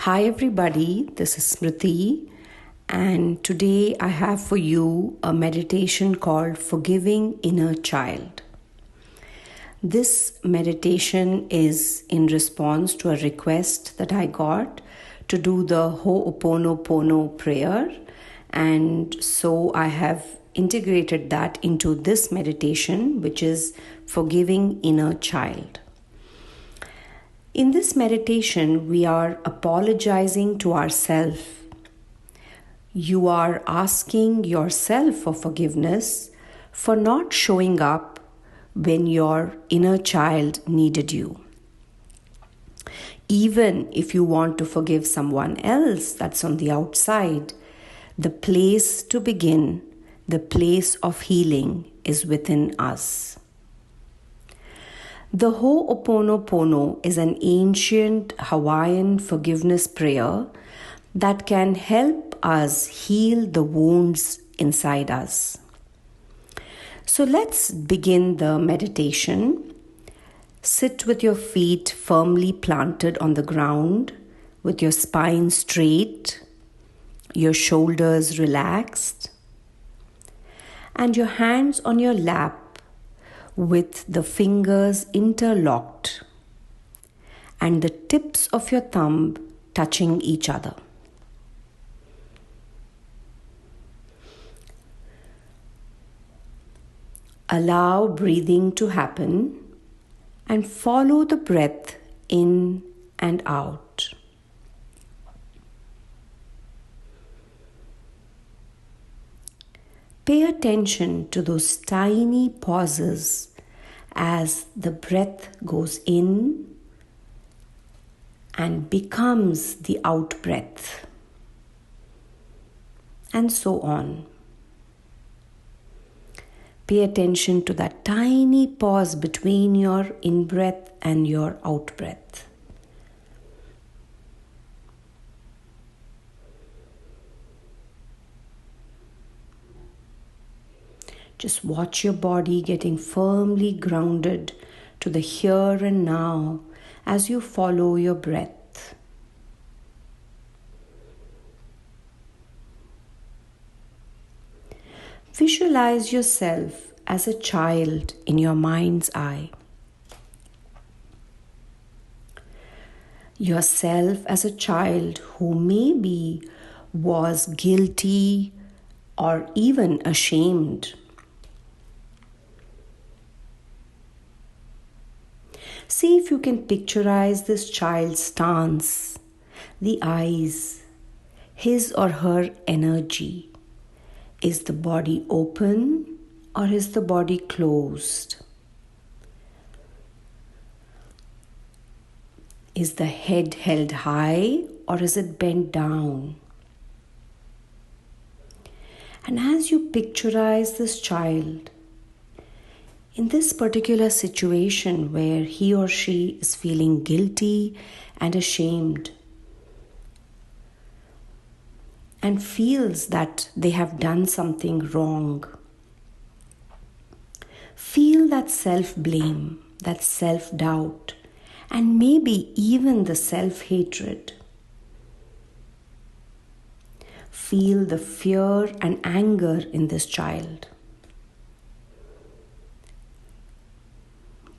Hi everybody, this is Smruti, and today I have for you a meditation called Forgiving Inner Child. This meditation is in response to a request that I got to do the Ho'oponopono prayer, and so I have integrated that into this meditation, which is Forgiving Inner Child. In this meditation, we are apologizing to ourselves. You are asking yourself for forgiveness for not showing up when your inner child needed you. Even if you want to forgive someone else that's on the outside, the place to begin, the place of healing is within us. The Ho'oponopono is an ancient Hawaiian forgiveness prayer that can help us heal the wounds inside us. So let's begin the meditation. Sit with your feet firmly planted on the ground, with your spine straight, your shoulders relaxed, and your hands on your lap with the fingers interlocked and the tips of your thumb touching each other. Allow breathing to happen and follow the breath in and out. Pay attention to those tiny pauses as the breath goes in and becomes the out breath, and so on. Pay attention to that tiny pause between your in-breath and your out-breath. Just watch your body getting firmly grounded to the here and now as you follow your breath. Visualize yourself as a child in your mind's eye. Yourself as a child who maybe was guilty or even ashamed. See if you can picturize this child's stance, the eyes, his or her energy. Is the body open or is the body closed? Is the head held high or is it bent down? And as you picturize this child, in this particular situation where he or she is feeling guilty and ashamed and feels that they have done something wrong, feel that self-blame, that self-doubt, and maybe even the self-hatred. Feel the fear and anger in this child.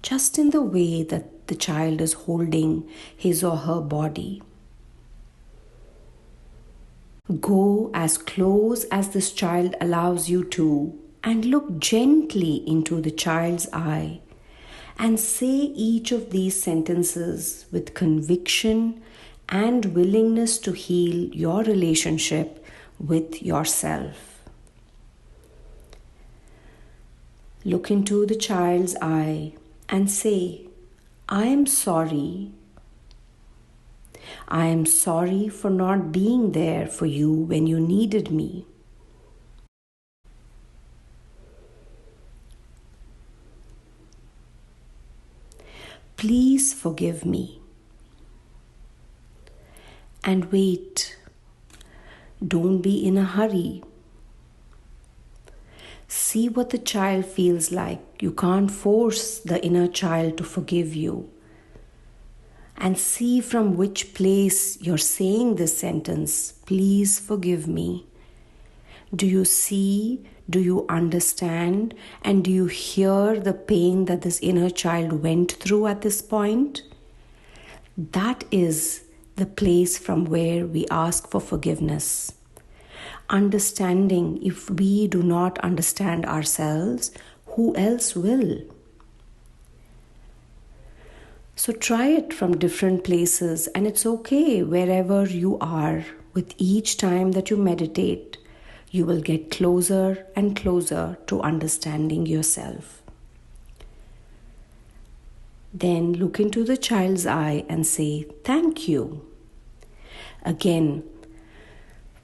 Just in the way that the child is holding his or her body. Go as close as this child allows you to and look gently into the child's eye and say each of these sentences with conviction and willingness to heal your relationship with yourself. Look into the child's eye and say, I am sorry. I am sorry for not being there for you when you needed me. Please forgive me. And wait. Don't be in a hurry. See what the child feels like. You can't force the inner child to forgive you. and see from which place you're saying this sentence, please forgive me. Do you see? Do you understand? And do you hear the pain that this inner child went through at this point? That is the place from where we ask for forgiveness. Understanding, if we do not understand ourselves, who else will? So try it from different places, and it's okay wherever you are. With each time that you meditate, you will get closer and closer to understanding yourself. Then look into the child's eye and say, thank you. Again,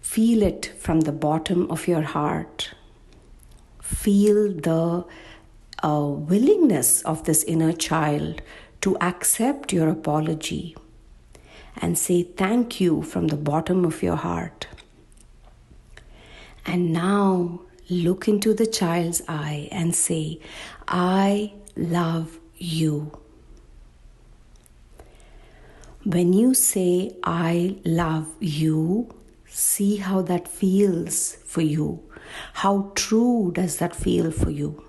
feel it from the bottom of your heart. Feel the willingness of this inner child to accept your apology and say thank you from the bottom of your heart. And now look into the child's eye and say, I love you. When you say, I love you, see how that feels for you. How true does that feel for you?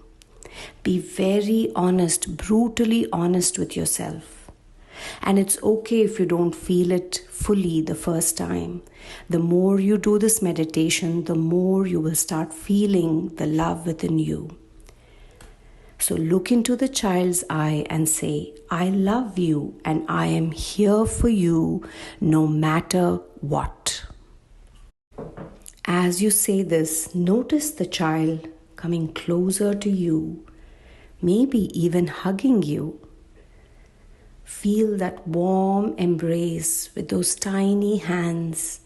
Be very honest, brutally honest with yourself. And it's okay if you don't feel it fully the first time. The more you do this meditation, the more you will start feeling the love within you. So look into the child's eye and say, I love you and I am here for you no matter what. As you say this, notice the child coming closer to you, maybe even hugging you. Feel that warm embrace with those tiny hands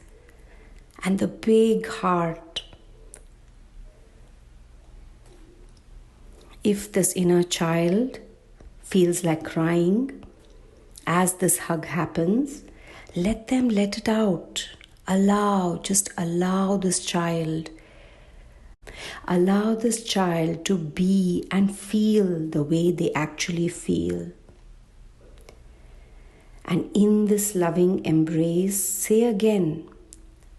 and the big heart. If this inner child feels like crying as this hug happens, let them let it out. Just allow this child. Allow this child to be and feel the way they actually feel. And in this loving embrace, say again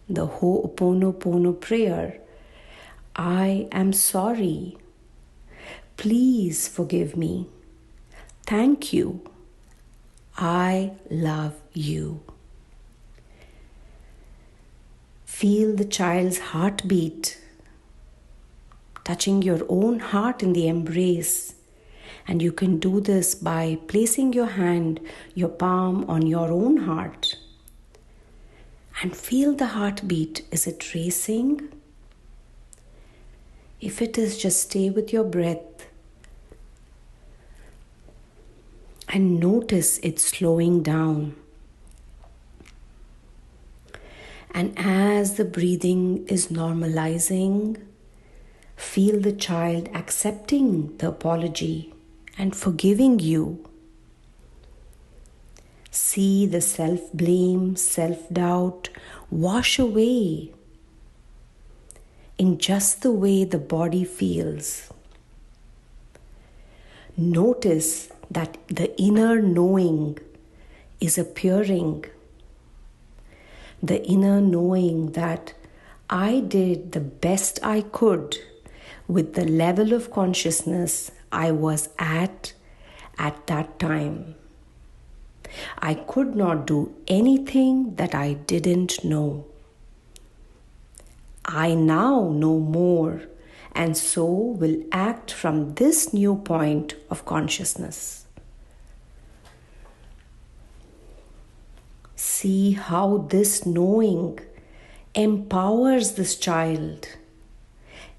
the Ho'oponopono prayer. I am sorry. Please forgive me. Thank you. I love you. Feel the child's heartbeat touching your own heart in the embrace. And you can do this by placing your hand, your palm on your own heart. And feel the heartbeat. Is it racing? If it is, just stay with your breath. And notice it slowing down. And as the breathing is normalizing, feel the child accepting the apology and forgiving you. See the self-blame, self-doubt wash away in just the way the body feels. Notice that the inner knowing is appearing. The inner knowing that I did the best I could with the level of consciousness I was at that time. I could not do anything that I didn't know. I now know more, and so will act from this new point of consciousness. See how this knowing empowers this child.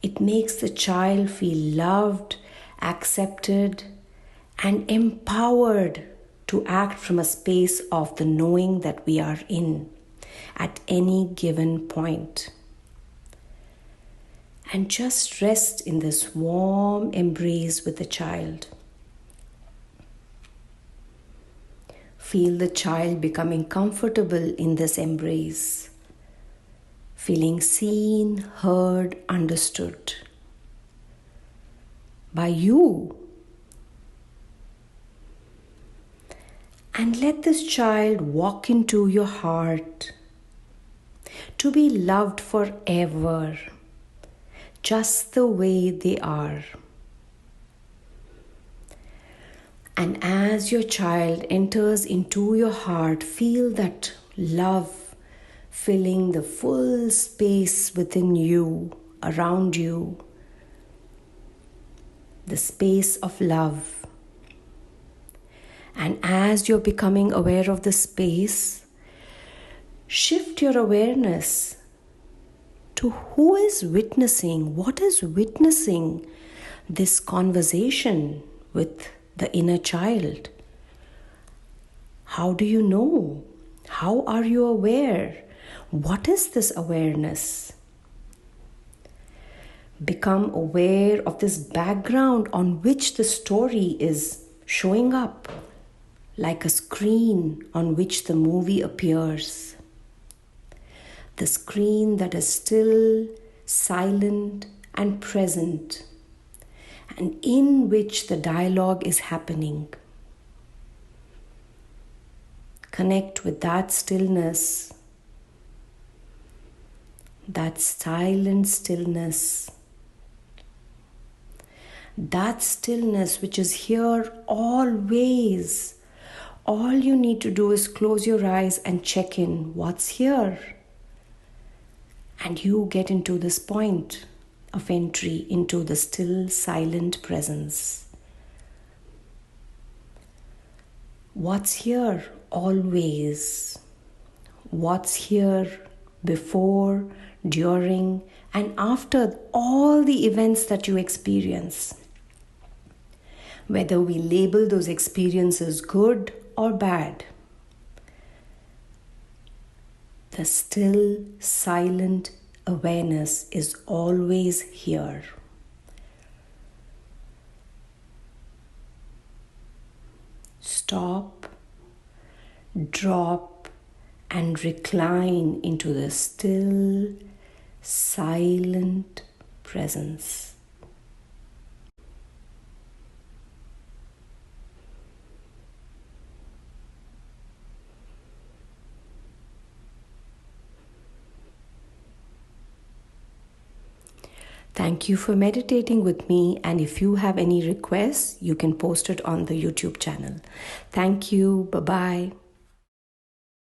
It makes the child feel loved, accepted, and empowered to act from a space of the knowing that we are in at any given point. And just rest in this warm embrace with the child. Feel the child becoming comfortable in this embrace, feeling seen, heard, understood by you. And let this child walk into your heart to be loved forever, just the way they are. And as your child enters into your heart, feel that love filling the full space within you, around you. The space of love. And as you're becoming aware of the space, shift your awareness to who is witnessing, what is witnessing this conversation with the inner child. How do you know? How are you aware? What is this awareness? Become aware of this background on which the story is showing up, like a screen on which the movie appears. The screen that is still, silent, and present, and in which the dialogue is happening. Connect with that stillness, that silent stillness, that stillness which is here always. All you need to do is close your eyes and check in what's here. And you get into this point of entry into the still, silent presence. What's here always? What's here before, during, and after all the events that you experience? Whether we label those experiences good or bad. The still, silent awareness is always here. Stop, drop, and recline into the still, silent presence. Thank you for meditating with me, and if you have any requests, you can post it on the YouTube channel. Thank you. Bye-bye.